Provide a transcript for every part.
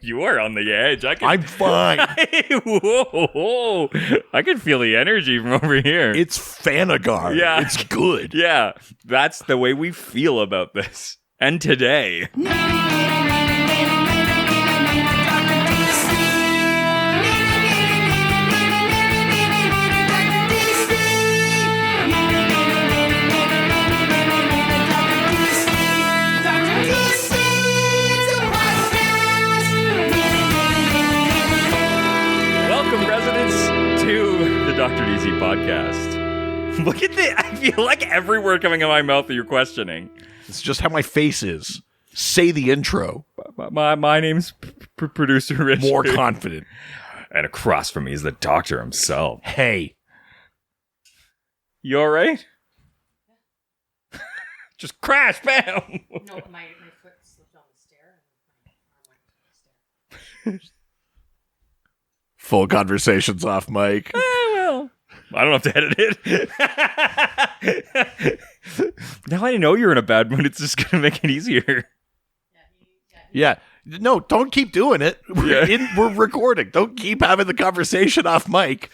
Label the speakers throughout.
Speaker 1: You are on the edge.
Speaker 2: I'm fine.
Speaker 1: Whoa. I can feel the energy from over here.
Speaker 2: It's Fanagar.
Speaker 1: Yeah.
Speaker 2: It's good.
Speaker 1: Yeah, that's the way we feel about this. And today. Dr. DC podcast. Look at this. I feel like every word coming out of my mouth that you're questioning.
Speaker 2: It's just how my face is. Say the intro.
Speaker 1: My name's producer Richard.
Speaker 2: More confident.
Speaker 1: And across from me is the doctor himself.
Speaker 2: Hey.
Speaker 1: You all right? Just crash, bam.
Speaker 3: No, my foot slipped on the stair and my arm went to the stair.
Speaker 2: Full conversations off mic.
Speaker 1: Well, I don't have to edit it. Now I know you're in a bad mood. It's just going to make it easier.
Speaker 2: Yeah. No, don't keep doing it. We're recording. Don't keep having the conversation off mic.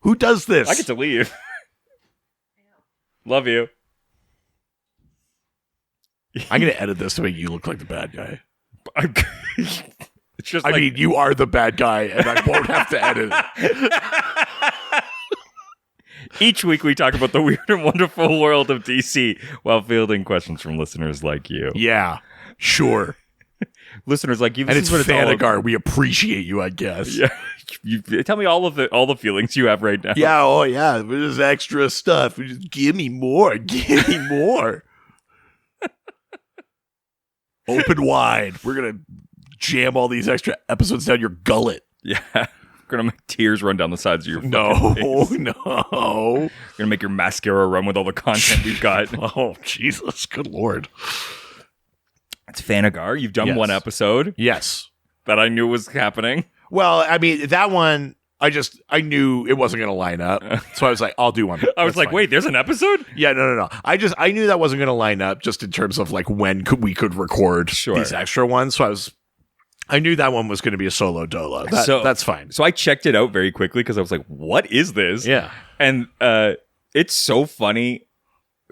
Speaker 2: Who does this?
Speaker 1: I get to leave. Love you.
Speaker 2: I'm going to edit this to make you look like the bad guy.
Speaker 1: It's just
Speaker 2: I mean, you are the bad guy, and I won't have to edit it.
Speaker 1: Each week we talk about the weird and wonderful world of DC while fielding questions from listeners like you.
Speaker 2: Yeah, sure.
Speaker 1: Listeners like you.
Speaker 2: And it's Fanagar. We appreciate you, I guess.
Speaker 1: Yeah. You tell me all the feelings you have right now.
Speaker 2: Yeah, oh yeah. There's extra stuff. Just give me more. Give me more. Open wide. We're going to jam all these extra episodes down your gullet.
Speaker 1: Yeah. We're going to make tears run down the sides of your face.
Speaker 2: No.
Speaker 1: We're going to make your mascara run with all the content we've got.
Speaker 2: Oh, Jesus. Good Lord.
Speaker 1: It's Fanagar. You've done
Speaker 2: Yes.
Speaker 1: one episode.
Speaker 2: Yes.
Speaker 1: That I knew was happening.
Speaker 2: Well, I mean, that one, I knew it wasn't going to line up. So I was like, I'll do one.
Speaker 1: I was
Speaker 2: That's
Speaker 1: like,
Speaker 2: fine.
Speaker 1: wait, there's an episode?
Speaker 2: Yeah, no. I knew that wasn't going to line up just in terms of like when we could record these extra ones. So I knew that one was going to be a solo dolo. That's fine.
Speaker 1: So I checked it out very quickly because I was like, what is this?
Speaker 2: Yeah.
Speaker 1: And it's so funny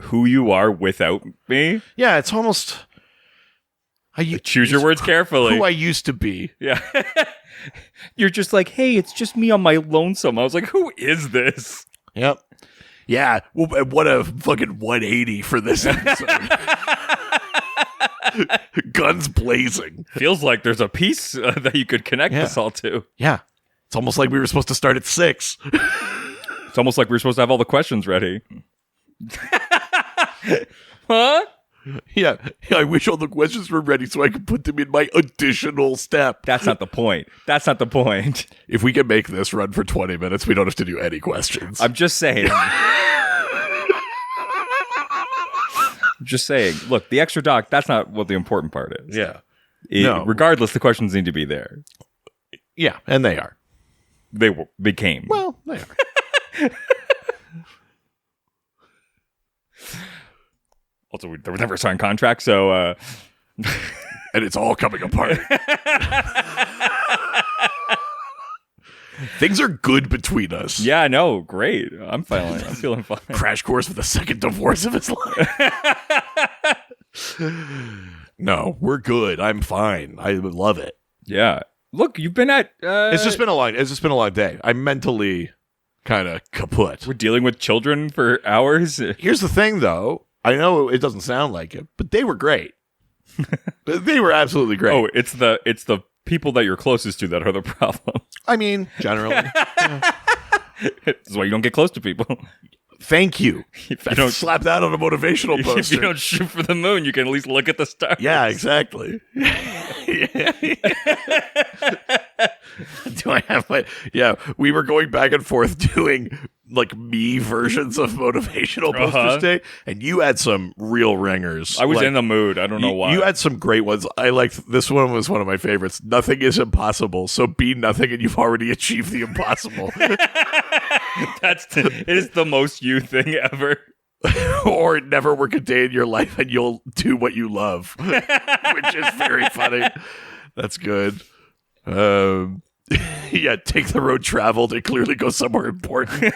Speaker 1: who you are without me.
Speaker 2: Yeah, it's almost...
Speaker 1: Choose your words carefully.
Speaker 2: Who I used to be.
Speaker 1: Yeah. You're just like, hey, it's just me on my lonesome. I was like, who is this?
Speaker 2: Yep. Yeah. Well, what a fucking 180 for this episode. Guns blazing.
Speaker 1: Feels like there's a piece that you could connect this all to.
Speaker 2: Yeah. It's almost like we were supposed to start at 6.
Speaker 1: It's almost like we were supposed to have all the questions ready. Huh?
Speaker 2: Yeah, I wish all the questions were ready so I could put them in my additional step.
Speaker 1: That's not the point. That's not the point.
Speaker 2: If we can make this run for 20 minutes, we don't have to do any questions.
Speaker 1: I'm just saying. Look, the extra doc, that's not what the important part is.
Speaker 2: Yeah.
Speaker 1: Regardless, the questions need to be there.
Speaker 2: Yeah, and they are.
Speaker 1: They became.
Speaker 2: Well, they are.
Speaker 1: Also, there was never a signed contract, so...
Speaker 2: And it's all coming apart. Things are good between us.
Speaker 1: Yeah, no, great. I'm feeling fine.
Speaker 2: Crash course for the second divorce of his life. No, we're good. I'm fine. I love it.
Speaker 1: Yeah. Look, you've been at...
Speaker 2: It's just been a long day. I'm mentally kind of kaput.
Speaker 1: We're dealing with children for hours.
Speaker 2: Here's the thing, though. I know it doesn't sound like it, but they were great. They were absolutely great.
Speaker 1: Oh, it's the people that you're closest to that are the problem.
Speaker 2: I mean, generally.
Speaker 1: This is why you don't get close to people.
Speaker 2: Thank you.
Speaker 1: If you don't
Speaker 2: slap that on a motivational poster.
Speaker 1: If you don't shoot for the moon, you can at least look at the stars.
Speaker 2: Yeah, exactly. Do I have my... Yeah, we were going back and forth doing like me versions of motivational posters today, and you had some real ringers.
Speaker 1: I was in the mood. I don't know why.
Speaker 2: You had some great ones. I liked this one. Was one of my favorites. Nothing is impossible, so be nothing, and you've already achieved the impossible.
Speaker 1: It is the most you thing ever.
Speaker 2: Or never work a day in your life, and you'll do what you love, which is very funny. That's good. Yeah, take the road traveled. It clearly goes somewhere important.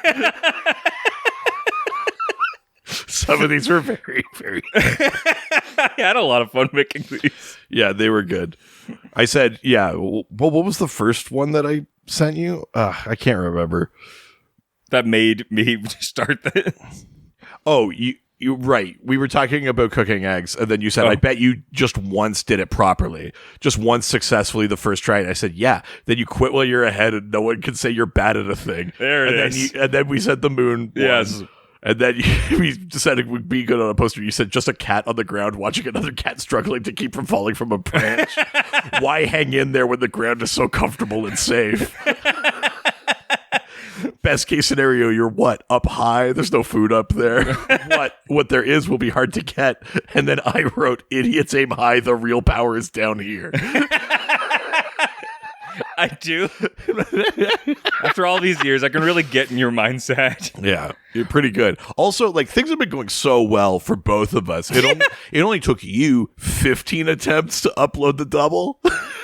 Speaker 2: Some of these were very, very...
Speaker 1: I had a lot of fun making these.
Speaker 2: Yeah, they were good. I said, yeah. Well, what was the first one that I sent you? I can't remember.
Speaker 1: That made me start this.
Speaker 2: Oh, you're right. We were talking about cooking eggs, and then you said, I bet you just once did it properly. Just once successfely the first try. And I said, yeah. Then you quit while you're ahead, and no one can say you're bad at a thing.
Speaker 1: There it is.
Speaker 2: And then we said the moon.
Speaker 1: Yes.
Speaker 2: And then we decided it would be good on a poster. You said just a cat on the ground watching another cat struggling to keep from falling from a branch. Why hang in there when the ground is so comfortable and safe? Best case scenario, you're what? Up high? There's no food up there. What there is will be hard to get. And then I wrote, idiots aim high, the real power is down here.
Speaker 1: I do. After all these years, I can really get in your mindset.
Speaker 2: Yeah, you're pretty good. Also, like, things have been going so well for both of us. It only took you 15 attempts to upload the double.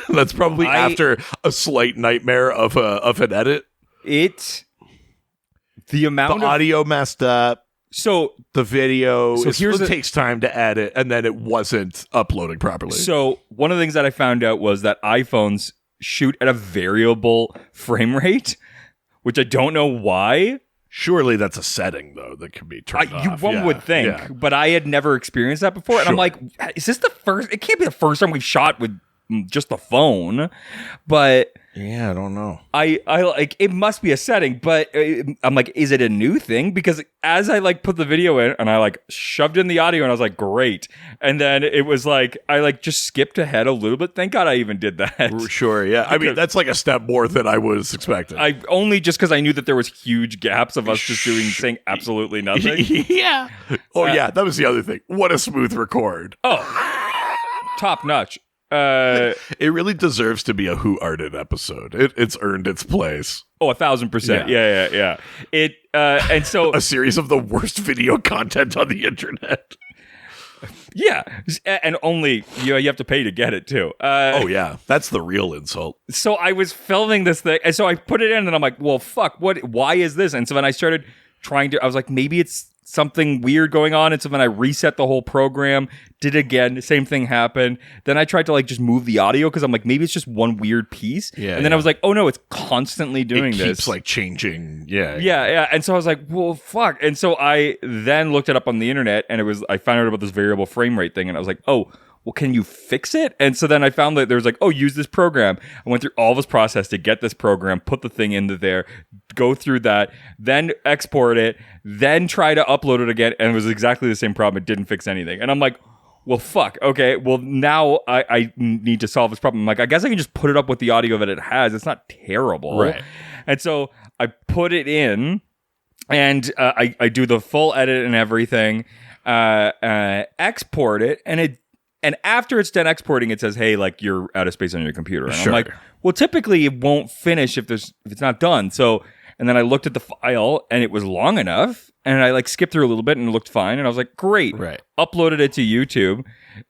Speaker 2: That's probably after a slight nightmare of an edit.
Speaker 1: The amount
Speaker 2: the audio messed up.
Speaker 1: So
Speaker 2: the video
Speaker 1: it
Speaker 2: takes time to edit, and then it wasn't uploading properly.
Speaker 1: So one of the things that I found out was that iPhones shoot at a variable frame rate, which I don't know why.
Speaker 2: Surely that's a setting, though, that can be turned off.
Speaker 1: One would think, but I had never experienced that before. And I'm like, is this the first? It can't be the first time we've shot with just the phone. But
Speaker 2: yeah, I don't know.
Speaker 1: I like, it must be a setting, but I'm like, is it a new thing? Because as I like put the video in and I like shoved in the audio and I was like, great. And then it was like, I like just skipped ahead a little bit. Thank God I even did that.
Speaker 2: Sure, yeah. I mean, that's like a step more than I was expecting.
Speaker 1: I only just because I knew that there was huge gaps of us just saying absolutely nothing.
Speaker 2: Yeah. Oh, yeah. That was the other thing. What a smooth record.
Speaker 1: Oh, top notch.
Speaker 2: It really deserves to be a Who Arted episode. It's earned its place.
Speaker 1: Oh, 1,000%. Yeah. It and so
Speaker 2: a series of the worst video content on the internet.
Speaker 1: Yeah, and only you have to pay to get it too.
Speaker 2: Oh yeah, that's the real insult.
Speaker 1: So I was filming this thing, and so I put it in, and I'm like, well, fuck, what? Why is this? And so then I started trying to. I was like, maybe it's something weird going on, and so then I reset the whole program, did it again, same thing happened. Then I tried to like just move the audio because I'm like, maybe it's just one weird piece. Yeah, and then I was like, oh no, it's constantly doing this. It keeps
Speaker 2: like changing. Yeah.
Speaker 1: And so I was like, well, fuck. And so I then looked it up on the internet, and I found out about this variable frame rate thing, and I was like, oh, well, can you fix it? And so then I found that there was like, oh, use this program. I went through all this process to get this program, put the thing into there, go through that, then export it, then try to upload it again. And it was exactly the same problem. It didn't fix anything. And I'm like, well, fuck. Okay. Well, now I need to solve this problem. I'm like, I guess I can just put it up with the audio that it has. It's not terrible.
Speaker 2: Right.
Speaker 1: And so I put it in, and I do the full edit and everything, export it, and after it's done exporting, it says, hey, like, you're out of space on your computer. And I'm like, well, typically it won't finish if it's not done. So, and then I looked at the file, and it was long enough, and I like skipped through a little bit, and it looked fine. And I was like, great.
Speaker 2: Right.
Speaker 1: Uploaded it to YouTube.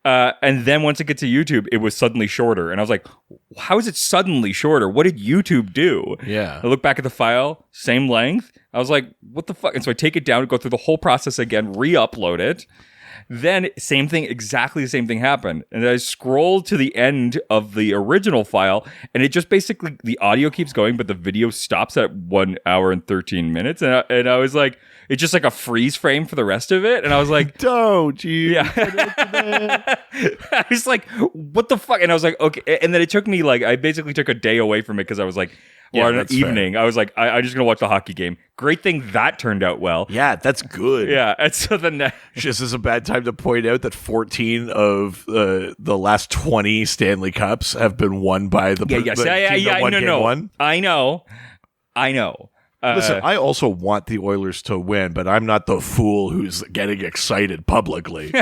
Speaker 1: And then once it gets to YouTube, it was suddenly shorter. And I was like, how is it suddenly shorter? What did YouTube do?
Speaker 2: Yeah.
Speaker 1: I look back at the file, same length. I was like, what the fuck? And so I take it down, go through the whole process again, re-upload it. Then same thing, exactly the same thing happened. And I scrolled to the end of the original file, and it just basically, the audio keeps going, but the video stops at 1 hour and 13 minutes. And I was like, it's just like a freeze frame for the rest of it. And I was like,
Speaker 2: don't you?
Speaker 1: Yeah. I was like, what the fuck? And I was like, okay. And then it took me like, I basically took a day away from it because I was like, or an evening. Fair. I was like, I'm just going to watch the hockey game. Great thing that turned out well.
Speaker 2: Yeah, that's good.
Speaker 1: Yeah. And so then
Speaker 2: just as a bad time to point out that 14 of the last 20 Stanley Cups have been won by the team that won game one.
Speaker 1: I know.
Speaker 2: Listen, I also want the Oilers to win, but I'm not the fool who's getting excited publicly.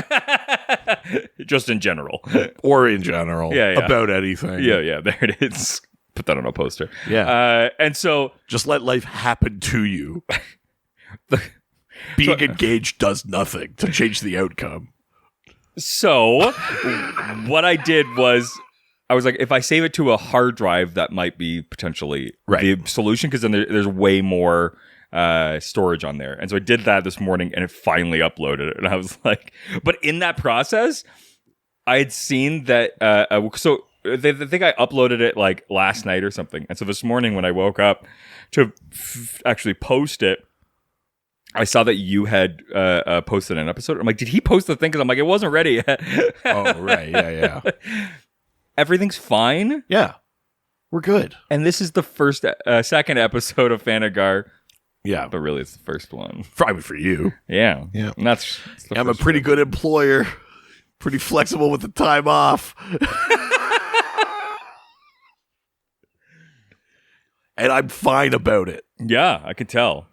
Speaker 1: Just in general.
Speaker 2: Or in general. About anything.
Speaker 1: Yeah, there it is. Put that on a poster.
Speaker 2: Yeah.
Speaker 1: And so...
Speaker 2: just let life happen to you. Being engaged does nothing to change the outcome.
Speaker 1: So, what I did was... I was like, if I save it to a hard drive, that might be potentially
Speaker 2: Right.
Speaker 1: the solution, because then there's way more storage on there. And so I did that this morning, and it finally uploaded it. And I was like, but in that process, I had seen that. So they think I uploaded it like last night or something. And so this morning when I woke up to actually post it, I saw that you had posted an episode. I'm like, did he post the thing? Because I'm like, it wasn't ready yet.
Speaker 2: Oh, right. Yeah.
Speaker 1: Everything's fine.
Speaker 2: Yeah. We're good.
Speaker 1: And this is the second episode of Fanagar.
Speaker 2: Yeah.
Speaker 1: But really, it's the first one.
Speaker 2: Probably for you.
Speaker 1: Yeah.
Speaker 2: Yeah.
Speaker 1: And that's the
Speaker 2: I'm a
Speaker 1: first
Speaker 2: pretty
Speaker 1: one.
Speaker 2: good employer. Pretty flexible with the time off. And I'm fine about it.
Speaker 1: Yeah, I could tell.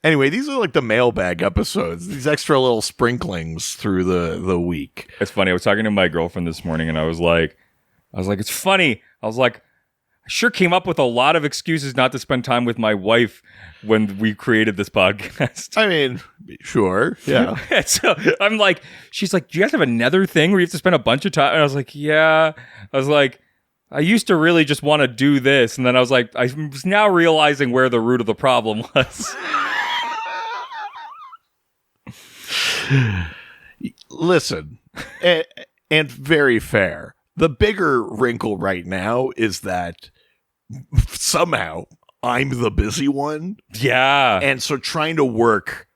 Speaker 2: Anyway, these are like the mailbag episodes. These extra little sprinklings through the week.
Speaker 1: It's funny. I was talking to my girlfriend this morning, and I was like, it's funny. I was like, I sure came up with a lot of excuses not to spend time with my wife when we created this podcast.
Speaker 2: I mean, sure. Yeah.
Speaker 1: And so I'm like, she's like, do you guys have another thing where you have to spend a bunch of time? And I was like, yeah. I was like, I used to really just want to do this. And then I was like, I was now realizing where the root of the problem was.
Speaker 2: Listen, and very fair. The bigger wrinkle right now is that somehow I'm the busy one.
Speaker 1: Yeah.
Speaker 2: And so trying to work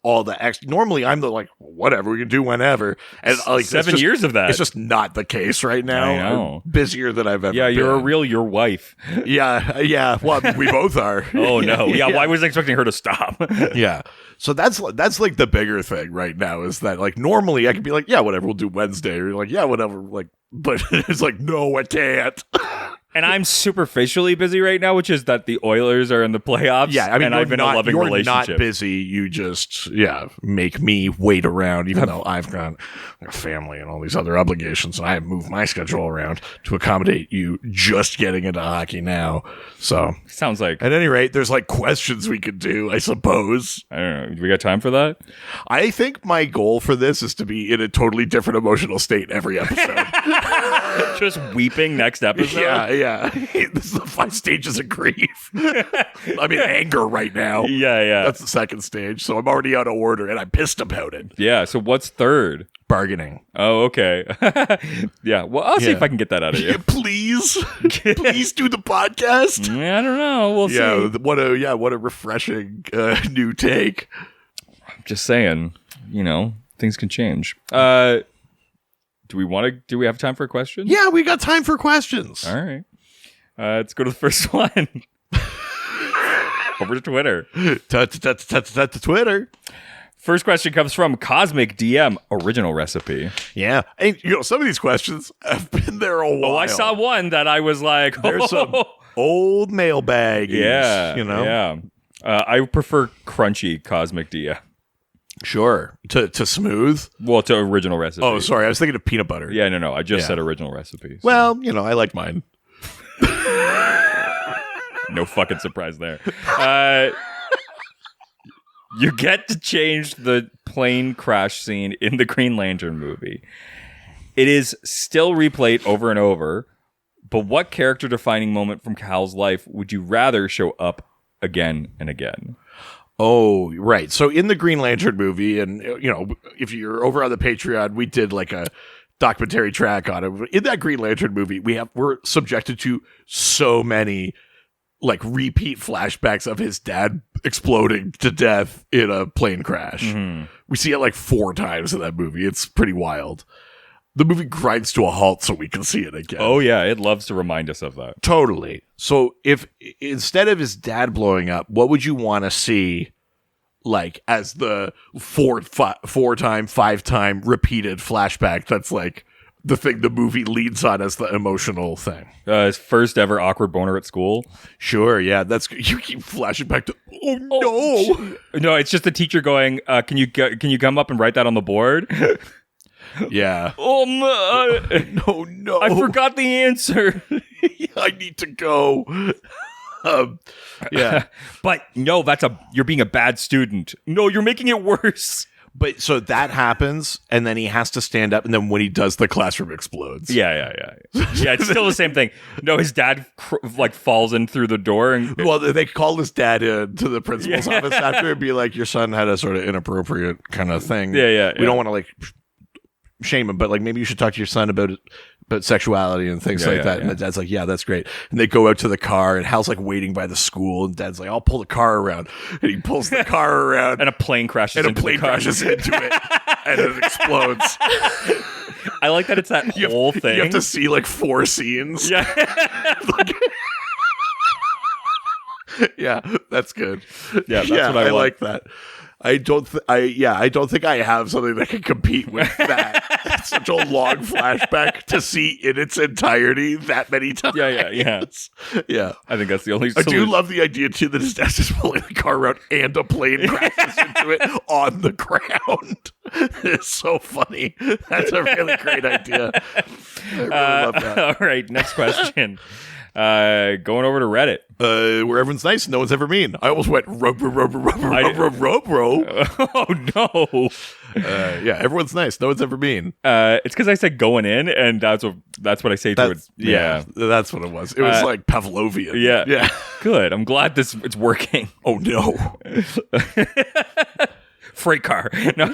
Speaker 2: all the normally I'm the like, whatever, we can do whenever. And like
Speaker 1: 7 years of that.
Speaker 2: It's just not the case right now.
Speaker 1: I know.
Speaker 2: I'm busier than I've ever
Speaker 1: Yeah, you're
Speaker 2: been.
Speaker 1: your wife.
Speaker 2: Yeah. Well, we both are.
Speaker 1: Oh, no. Yeah, well, I was expecting her to stop.
Speaker 2: Yeah. So that's like the bigger thing right now is that like normally I could be like, yeah, whatever, we'll do Wednesday. Or like, yeah, whatever. Like, but it's like, no, I can't.
Speaker 1: And I'm superficially busy right now, which is that the Oilers are in the playoffs.
Speaker 2: Yeah, I mean,
Speaker 1: and I've been in a loving
Speaker 2: you're
Speaker 1: relationship.
Speaker 2: not busy. You just, make me wait around, even though I've got a family and all these other obligations, and I have moved my schedule around to accommodate you just getting into hockey now. So,
Speaker 1: Sounds like,
Speaker 2: at any rate, there's like questions we could do, I suppose.
Speaker 1: I don't know. Do we got time for that?
Speaker 2: I think my goal for this is to be in a totally different emotional state every episode.
Speaker 1: Just weeping next episode?
Speaker 2: Yeah. This is the 5 stages of grief. I'm in anger right now.
Speaker 1: Yeah.
Speaker 2: That's the second stage. So I'm already out of order and I'm pissed about it.
Speaker 1: Yeah, so what's third?
Speaker 2: Bargaining.
Speaker 1: Oh, okay. Yeah, well, I'll see if I can get that out of you.
Speaker 2: Please do the podcast.
Speaker 1: I don't know. We'll
Speaker 2: Yeah,
Speaker 1: see.
Speaker 2: what a refreshing new take.
Speaker 1: Just saying, things can change. Do we have time for a question?
Speaker 2: Yeah, we got time for questions.
Speaker 1: All right. Let's go to the first one. Over to Twitter.
Speaker 2: To Twitter.
Speaker 1: First question comes from Cosmic DM, original recipe.
Speaker 2: Yeah. And, some of these questions have been there a while.
Speaker 1: Oh, I saw one that I was like,
Speaker 2: There's some old mailbag.
Speaker 1: Yeah.
Speaker 2: Yeah.
Speaker 1: Yeah. I prefer crunchy Cosmic DM.
Speaker 2: Sure. To smooth.
Speaker 1: Well, to original recipe.
Speaker 2: Oh, sorry. I was thinking of peanut butter.
Speaker 1: Yeah, no. I just
Speaker 2: Yeah.
Speaker 1: said original recipe. So
Speaker 2: Well, I like mine.
Speaker 1: no fucking surprise there. You get to change the plane crash scene in the Green Lantern movie. It is still replayed over and over, but what character-defining moment from Cal's life would you rather show up again and again?
Speaker 2: Oh, right. So in the Green Lantern movie, and, if you're over on the Patreon, we did like a documentary track on it. In that Green Lantern movie, we're subjected to so many like repeat flashbacks of his dad exploding to death in a plane crash.
Speaker 1: Mm-hmm.
Speaker 2: We see it like 4 times in that movie. It's pretty wild. The movie grinds to a halt so we can see it again.
Speaker 1: Oh, yeah. It loves to remind us of that.
Speaker 2: Totally. So if instead of his dad blowing up, what would you want to see like as the 4-time, 5-time repeated flashback that's like the thing the movie leads on as the emotional thing?
Speaker 1: His first ever awkward boner at school.
Speaker 2: Sure, yeah, you keep flashing back to no.
Speaker 1: No, it's just the teacher going, can you come up and write that on the board?
Speaker 2: Yeah.
Speaker 1: Oh, no.
Speaker 2: No.
Speaker 1: I forgot the answer.
Speaker 2: I need to go. Yeah.
Speaker 1: But no, you're being a bad student. No, you're making it worse.
Speaker 2: But so that happens, and then he has to stand up, and then when he does, the classroom explodes.
Speaker 1: Yeah. It's still the same thing. No, his dad falls in through the door, and
Speaker 2: Well, they call his dad in to the principal's office after and be like, your son had a sort of inappropriate kind of thing.
Speaker 1: Yeah.
Speaker 2: We don't want to like shame him, but like maybe you should talk to your son about sexuality and things like that. And the dad's like, yeah, that's great. And they go out to the car, and Hal's like waiting by the school, and dad's like, I'll pull the car around. And he pulls the car around.
Speaker 1: and a plane crashes into the car.
Speaker 2: crashes into it, and it explodes.
Speaker 1: I like that it's that whole thing.
Speaker 2: You have to see like 4 scenes.
Speaker 1: Yeah.
Speaker 2: Yeah, that's good.
Speaker 1: Yeah, that's what I
Speaker 2: like that. I don't think I have something that can compete with that. It's such a long flashback to see in its entirety that many times.
Speaker 1: Yeah.
Speaker 2: Yeah.
Speaker 1: I think that's the only
Speaker 2: I
Speaker 1: solution.
Speaker 2: do love the idea too that his dad's just pulling the car around and a plane crashes into it on the ground. It's so funny. That's a really great idea. I really love that.
Speaker 1: All right, next question. Going over to Reddit.
Speaker 2: Where everyone's nice, no one's ever mean. I almost went rope.
Speaker 1: Oh no.
Speaker 2: Yeah, everyone's nice, no one's ever mean.
Speaker 1: It's because I said going in, and that's what I say to it. Yeah,
Speaker 2: that's what it was. It was like Pavlovian.
Speaker 1: Yeah. Good. I'm glad it's working.
Speaker 2: Oh no.
Speaker 1: Freight car. No.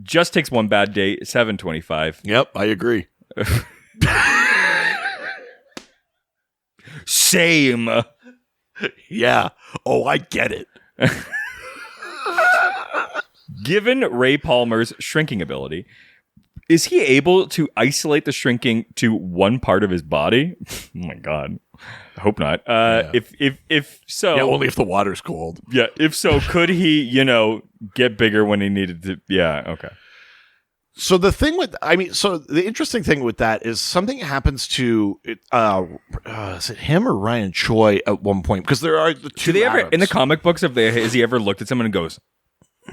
Speaker 1: Just takes one bad day. 725.
Speaker 2: Yep, I agree.
Speaker 1: Same.
Speaker 2: Yeah. Oh, I get it.
Speaker 1: Given Ray Palmer's shrinking ability, is he able to isolate the shrinking to one part of his body? Oh my god. I hope not. If so,
Speaker 2: yeah, only if the water's cold.
Speaker 1: Yeah, if so, could he, get bigger when he needed to? Yeah, okay.
Speaker 2: So the interesting thing with that is something happens to is it him or Ryan Choi at one point, because there are the two.
Speaker 1: Do they ever
Speaker 2: Adams.
Speaker 1: in the comic books has he ever looked at someone and goes,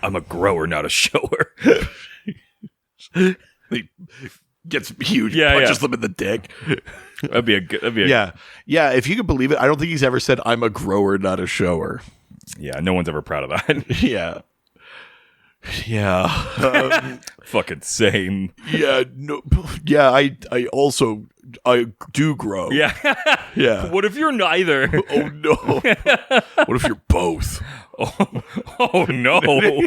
Speaker 1: "I'm a grower, not a shower"?
Speaker 2: He gets huge, punches them in the dick.
Speaker 1: That'd be
Speaker 2: yeah. If you could believe it, I don't think he's ever said, "I'm a grower, not a shower."
Speaker 1: Yeah, no one's ever proud of that.
Speaker 2: Yeah.
Speaker 1: Fucking same.
Speaker 2: Yeah. No. Yeah. I also do grow.
Speaker 1: Yeah.
Speaker 2: Yeah.
Speaker 1: What if you're neither?
Speaker 2: Oh no. What if you're both?
Speaker 1: Oh no.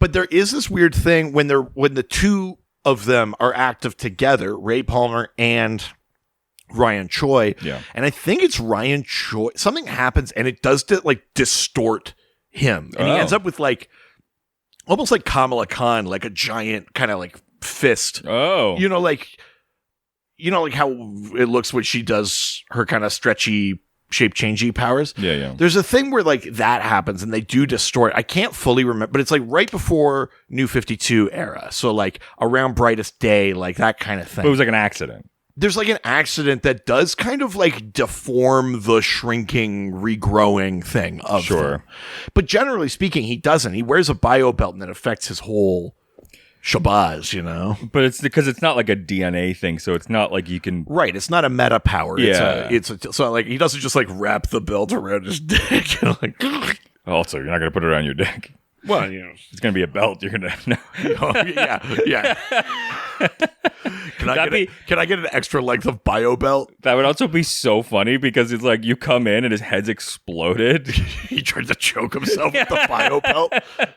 Speaker 2: But there is this weird thing when the two of them are active together, Ray Palmer and Ryan Choi.
Speaker 1: Yeah.
Speaker 2: And I think it's Ryan Choi. Something happens and it does distort him. And he ends up with almost like Kamala Khan, like a giant kind of like fist.
Speaker 1: Oh.
Speaker 2: Like how it looks when she does her kind of stretchy shape changey powers.
Speaker 1: Yeah.
Speaker 2: There's a thing where like that happens and they do distort. I can't fully remember, but it's like right before New 52 era. So like around Brightest Day, like that kind of thing.
Speaker 1: But it was like an accident.
Speaker 2: There's like an accident that does kind of like deform the shrinking, regrowing thing of them. But generally speaking, he doesn't. He wears a bio belt and it affects his whole shabazz,
Speaker 1: But it's because it's not like a DNA thing, so it's not like you can.
Speaker 2: Right, it's not a meta power.
Speaker 1: Yeah,
Speaker 2: so like he doesn't just like wrap the belt around his dick. Like,
Speaker 1: also, you're not gonna put it around your dick.
Speaker 2: Well,
Speaker 1: it's gonna be a belt. You're gonna. No.
Speaker 2: Oh, yeah. Can I get an extra length of bio belt?
Speaker 1: That would also be so funny because it's like you come in and his head's exploded.
Speaker 2: He tried to choke himself with the bio belt.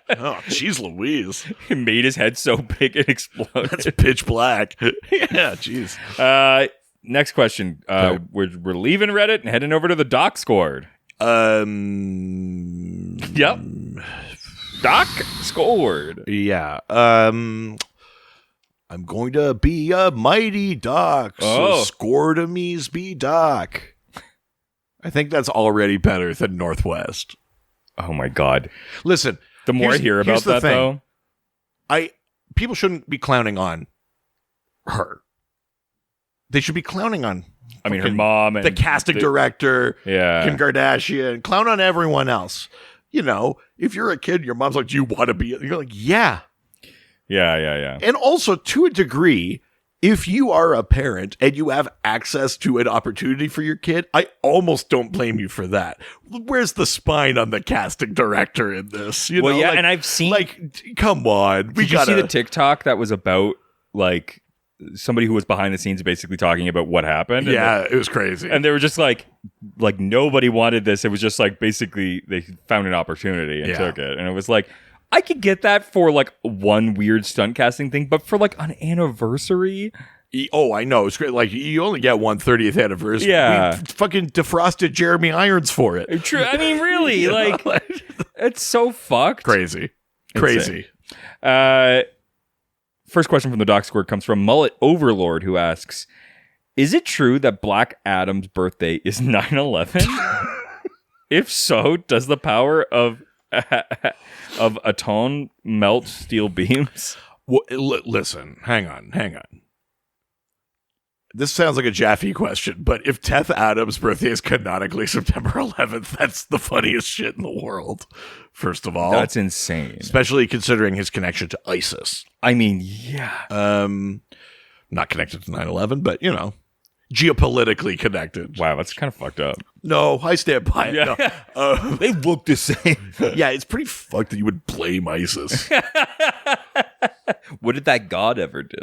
Speaker 2: Oh, jeez Louise.
Speaker 1: He made his head so big it exploded.
Speaker 2: That's pitch black. Yeah, jeez.
Speaker 1: Next question. We're leaving Reddit and heading over to the Doc Scored. Yep. Doc Scored.
Speaker 2: Yeah. I'm going to be a mighty Doc. So score to me's be Doc. I think that's already better than Northwest.
Speaker 1: Oh my God.
Speaker 2: Listen.
Speaker 1: The more I hear about that though.
Speaker 2: People shouldn't be clowning on her. They should be clowning on
Speaker 1: her mom and
Speaker 2: the casting director,
Speaker 1: Kim
Speaker 2: Kardashian, clown on everyone else. If you're a kid, your mom's like, "Do you want to be?" You're like, "Yeah."
Speaker 1: Yeah.
Speaker 2: And also, to a degree, if you are a parent and you have access to an opportunity for your kid, I almost don't blame you for that. Where's the spine on the casting director in this? You
Speaker 1: Well,
Speaker 2: know,
Speaker 1: yeah,
Speaker 2: like,
Speaker 1: and I've seen.
Speaker 2: like, come on, we
Speaker 1: Did you
Speaker 2: gotta
Speaker 1: see the TikTok that was about like somebody who was behind the scenes basically talking about what happened?
Speaker 2: Yeah, it was crazy.
Speaker 1: And they were just like nobody wanted this. It was just like basically they found an opportunity and took it. And it was like, I could get that for like one weird stunt casting thing, but for like an anniversary.
Speaker 2: Oh, I know. It's great. Like, you only get 1/30th anniversary.
Speaker 1: Yeah.
Speaker 2: We fucking defrosted Jeremy Irons for it.
Speaker 1: True. I mean, really,
Speaker 2: You know,
Speaker 1: like it's so fucked.
Speaker 2: Crazy.
Speaker 1: First question from the Doc Square comes from Mullet Overlord, who asks, is it true that Black Adam's birthday is 9/11? If so, does the power of Aton melt steel beams?
Speaker 2: Well, listen, hang on. This sounds like a Jaffe question, but if Teth Adams' birthday is canonically September 11th, that's the funniest shit in the world, first of all.
Speaker 1: That's insane.
Speaker 2: Especially considering his connection to ISIS.
Speaker 1: I mean, yeah.
Speaker 2: Not connected to 9/11, but, you know, geopolitically connected.
Speaker 1: Wow, that's kind of fucked up.
Speaker 2: No, I stand by it.
Speaker 1: Yeah.
Speaker 2: No.
Speaker 1: They look the same.
Speaker 2: Yeah, it's pretty fucked that you would blame ISIS.
Speaker 1: What did that god ever do?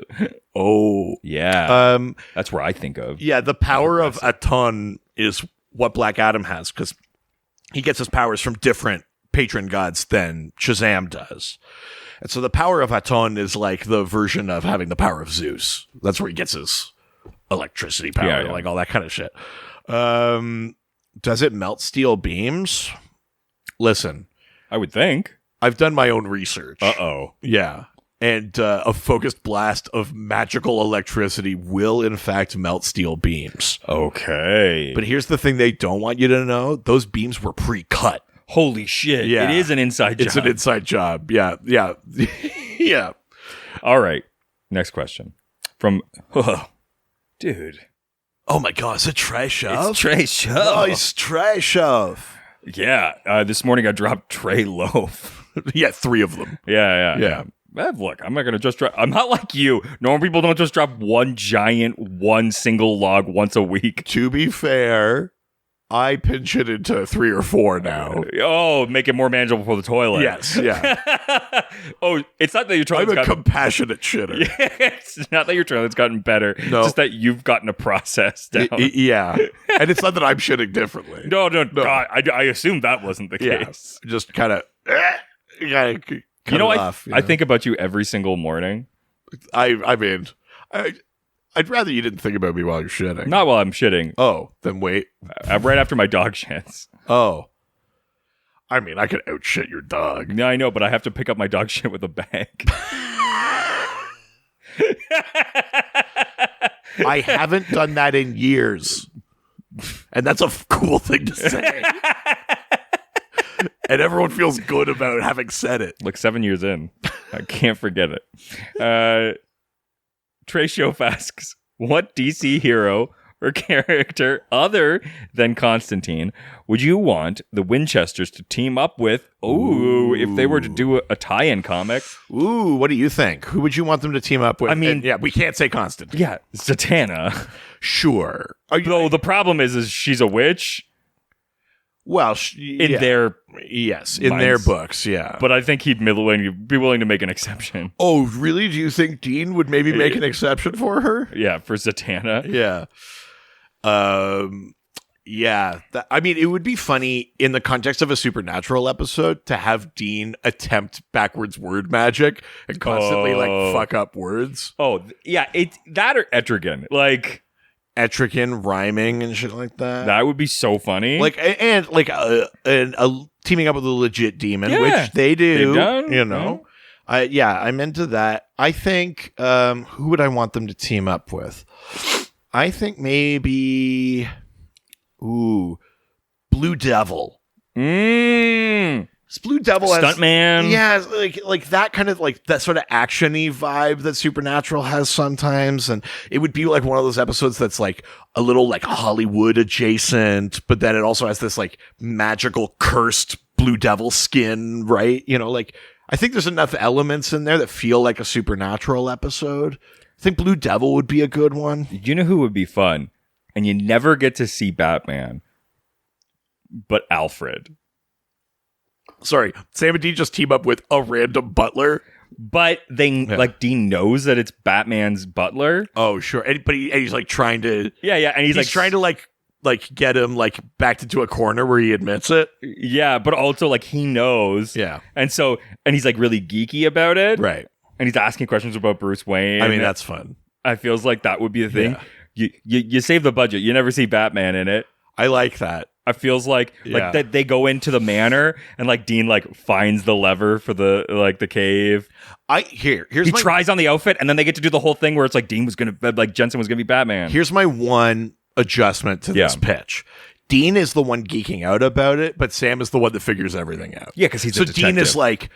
Speaker 2: Oh.
Speaker 1: Yeah. That's where I think of.
Speaker 2: Yeah, the power of Aton is what Black Adam has, because he gets his powers from different patron gods than Shazam does. And so the power of Aton is like the version of having the power of Zeus. That's where he gets his electricity power, like all that kind of shit. Does it melt steel beams? Listen,
Speaker 1: I would think.
Speaker 2: I've done my own research.
Speaker 1: Uh-oh.
Speaker 2: Yeah. And a focused blast of magical electricity will, in fact, melt steel beams.
Speaker 1: Okay.
Speaker 2: But here's the thing they don't want you to know. Those beams were pre-cut.
Speaker 1: Holy shit.
Speaker 2: Yeah.
Speaker 1: It is an inside job.
Speaker 2: It's an inside job. Yeah. Yeah.
Speaker 1: All right. Next question. From... dude.
Speaker 2: Oh my God, it's a trash shove?
Speaker 1: It's Trey Shove.
Speaker 2: Nice trash shove.
Speaker 1: Yeah. This morning I dropped Trey Loaf.
Speaker 2: Yeah, 3 of them.
Speaker 1: Yeah. Look, I'm not going to just drop... I'm not like you. Normal people don't just drop one single log once a week.
Speaker 2: To be fair, I pinch it into 3 or 4 now.
Speaker 1: Oh, make it more manageable for the toilet.
Speaker 2: Yes, yeah.
Speaker 1: Oh, it's not that your toilet's
Speaker 2: I'm a compassionate shitter.
Speaker 1: It's not that your toilet's gotten better. No. It's just that you've gotten a process down.
Speaker 2: Yeah. And it's not that I'm shitting differently.
Speaker 1: No. God, I assumed that wasn't the case.
Speaker 2: Just kind of...
Speaker 1: I think about you every single morning.
Speaker 2: I mean, I'd rather you didn't think about me while you're shitting.
Speaker 1: Not while I'm shitting.
Speaker 2: Oh, then wait.
Speaker 1: Right after my dog shits.
Speaker 2: Oh. I mean, I could outshit your dog.
Speaker 1: No, I know, but I have to pick up my dog shit with a bag.
Speaker 2: I haven't done that in years. And that's a cool thing to say. And everyone feels good about having said it.
Speaker 1: Look, 7 years in. I can't forget it. Trey Shof asks, what DC hero or character other than Constantine would you want the Winchesters to team up with? Ooh, if they were to do a tie-in comic.
Speaker 2: Ooh, what do you think? Who would you want them to team up with?
Speaker 1: I mean...
Speaker 2: yeah, we can't say Constantine.
Speaker 1: Yeah, Zatanna.
Speaker 2: Sure.
Speaker 1: Though the problem is she's a witch.
Speaker 2: Well,
Speaker 1: in their
Speaker 2: books, yeah.
Speaker 1: But I think he'd be willing to make an exception.
Speaker 2: Oh, really? Do you think Dean would maybe make an exception for her?
Speaker 1: Yeah, for Zatanna.
Speaker 2: Yeah. Yeah. I mean, it would be funny in the context of a Supernatural episode to have Dean attempt backwards word magic and constantly fuck up words.
Speaker 1: Oh, yeah. That or Etrigan. Like...
Speaker 2: Etrigan rhyming and shit like that.
Speaker 1: That would be so funny.
Speaker 2: Like and teaming up with a legit demon, which they do.
Speaker 1: They've done,
Speaker 2: you know. I'm into that. I think who would I want them to team up with? I think maybe Blue Devil. Blue Devil has
Speaker 1: Stuntman.
Speaker 2: Yeah, like that kind of like that sort of action-y vibe that Supernatural has sometimes. And it would be like one of those episodes that's like a little like Hollywood adjacent, but then it also has this like magical cursed Blue Devil skin, right? You know, like I think there's enough elements in there that feel like a Supernatural episode. I think Blue Devil would be a good one.
Speaker 1: You know who would be fun? And you never get to see Batman, but Alfred.
Speaker 2: Sorry, Sam and Dean just team up with a random butler.
Speaker 1: But Dean knows that it's Batman's butler.
Speaker 2: Oh, sure. And he's like trying to...
Speaker 1: Yeah, and he's like
Speaker 2: trying to like get him like backed into a corner where he admits it.
Speaker 1: Yeah, but also like he knows.
Speaker 2: Yeah.
Speaker 1: And he's like really geeky about it.
Speaker 2: Right.
Speaker 1: And he's asking questions about Bruce Wayne.
Speaker 2: I mean, that's fun.
Speaker 1: I feels like that would be the thing. Yeah. You save the budget. You never see Batman in it.
Speaker 2: I like that.
Speaker 1: I feels like that they go into the manor and like Dean like finds the lever for the cave. He tries on the outfit and then they get to do the whole thing where it's like Jensen was gonna be Batman.
Speaker 2: Here's my one adjustment to this pitch. Dean is the one geeking out about it, but Sam is the one that figures everything out.
Speaker 1: Yeah, because he's a detective.
Speaker 2: Dean is like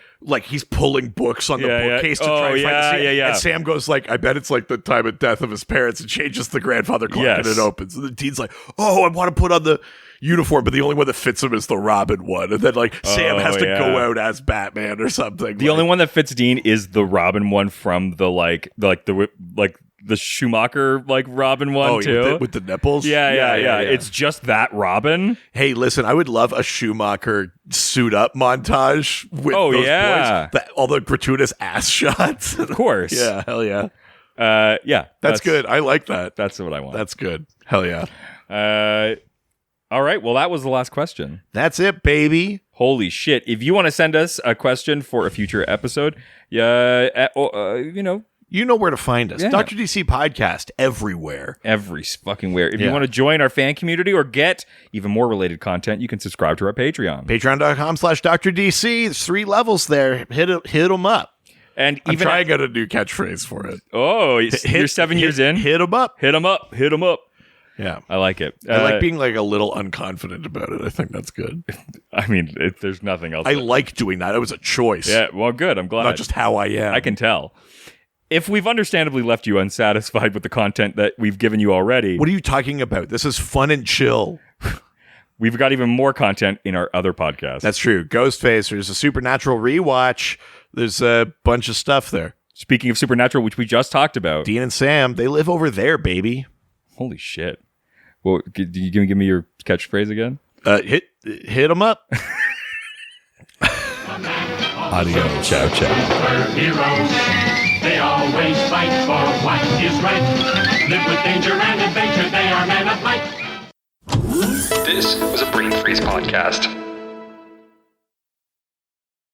Speaker 2: he's pulling books on the bookcase to try and find the scene. And Sam goes like, I bet it's like the time of death of his parents, and changes the grandfather clock and it opens. And then Dean's like, oh, I want to put on the uniform, but the only one that fits him is the Robin one. And then like Sam has to go out as Batman or something.
Speaker 1: The only one that fits Dean is the Robin one from the Schumacher like Robin one too,
Speaker 2: with the nipples.
Speaker 1: Yeah. It's just that Robin.
Speaker 2: Hey, listen, I would love a Schumacher suit up montage with those boys. All the gratuitous ass shots.
Speaker 1: Of course.
Speaker 2: Yeah, hell yeah.
Speaker 1: That's
Speaker 2: good. I like that.
Speaker 1: That's what I want.
Speaker 2: That's good. Hell yeah.
Speaker 1: All right. Well, that was the last question.
Speaker 2: That's it, baby.
Speaker 1: Holy shit! If you want to send us a question for a future episode, you know
Speaker 2: where to find us. Dr. DC Podcast everywhere.
Speaker 1: Every fucking where. If you want to join our fan community or get even more related content, you can subscribe to our Patreon.
Speaker 2: Patreon.com/DrDC. There's 3 levels there. Hit them up.
Speaker 1: And
Speaker 2: I'm trying out a new catchphrase for it.
Speaker 1: Oh, you're 7 years in?
Speaker 2: Hit them up.
Speaker 1: Hit them up. Hit them up.
Speaker 2: Yeah.
Speaker 1: I like it.
Speaker 2: I like being like a little unconfident about it. I think that's good.
Speaker 1: I mean, there's nothing else.
Speaker 2: I like doing that. It was a choice.
Speaker 1: Yeah, well, good. I'm glad.
Speaker 2: Not just how I am.
Speaker 1: I can tell. If we've understandably left you unsatisfied with the content that we've given you already...
Speaker 2: What are you talking about? This is fun and chill.
Speaker 1: We've got even more content in our other podcasts.
Speaker 2: That's true. Ghostface, there's a Supernatural rewatch. There's a bunch of stuff there.
Speaker 1: Speaking of Supernatural, which we just talked about.
Speaker 2: Dean and Sam, they live over there, baby.
Speaker 1: Holy shit. Well, do you give me your catchphrase again?
Speaker 2: Hit them up. Adios.
Speaker 1: Ciao.
Speaker 4: Heroes. They always fight for what is right. Live with danger and adventure. They are men of might.
Speaker 5: This was a Brain Freeze podcast.